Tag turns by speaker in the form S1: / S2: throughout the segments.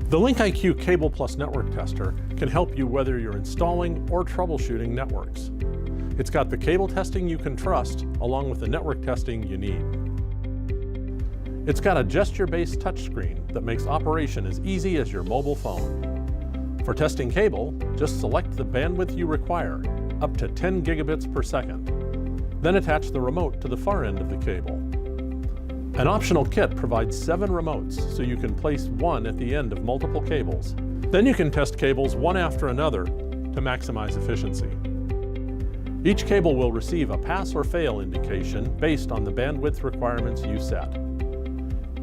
S1: The LinkIQ Cable+Network Tester can help you whether you're installing or troubleshooting networks. It's got the cable testing you can trust, along with the network testing you need. It's got a gesture-based touchscreen that makes operation as easy as your mobile phone. For testing cable, just select the bandwidth you require, up to 10 gigabits per second. Then attach the remote to the far end of the cable. An optional kit provides 7 remotes, so you can place one at the end of multiple cables. Then you can test cables one after another to maximize efficiency. Each cable will receive a pass or fail indication based on the bandwidth requirements you set.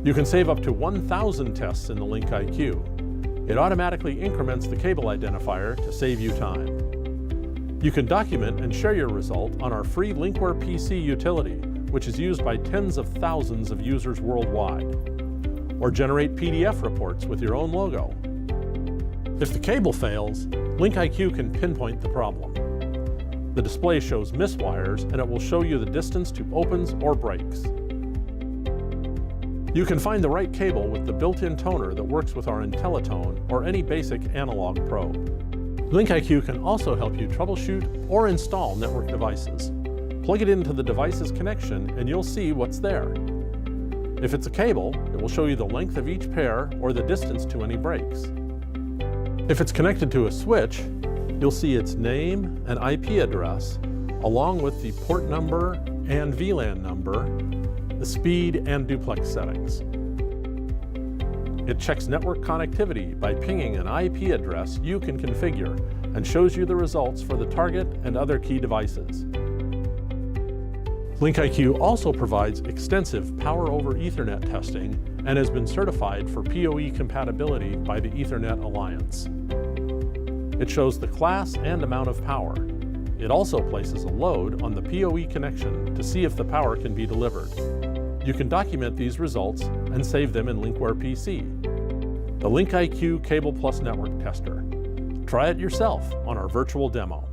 S1: You can save up to 1,000 tests in the LinkIQ. It automatically increments the cable identifier to save you time. You can document and share your result on our free LiQKIT utility, which is used by tens of thousands of users worldwide. Or generate PDF reports with your own logo. If the cable fails, LinkIQ can pinpoint the problem. The display shows miswires, and it will show you the distance to opens or breaks. You can find the right cable with the built-in toner that works with our IntelliTone or any basic analog probe. LinkIQ can also help you troubleshoot or install network devices. Plug it into the device's connection and you'll see what's there. If it's a cable, it will show you the length of each pair or the distance to any breaks. If it's connected to a switch, you'll see its name and IP address, along with the port number and VLAN number, the speed and duplex settings. It checks network connectivity by pinging an IP address you can configure and shows you the results for the target and other key devices. LinkIQ also provides extensive Power over Ethernet testing and has been certified for PoE compatibility by the Ethernet Alliance. It shows the class and amount of power. It also places a load on the PoE connection to see if the power can be delivered. You can document these results and save them in LinkWarePC. The LinkIQ Cable+Network Tester. Try it yourself on our virtual demo.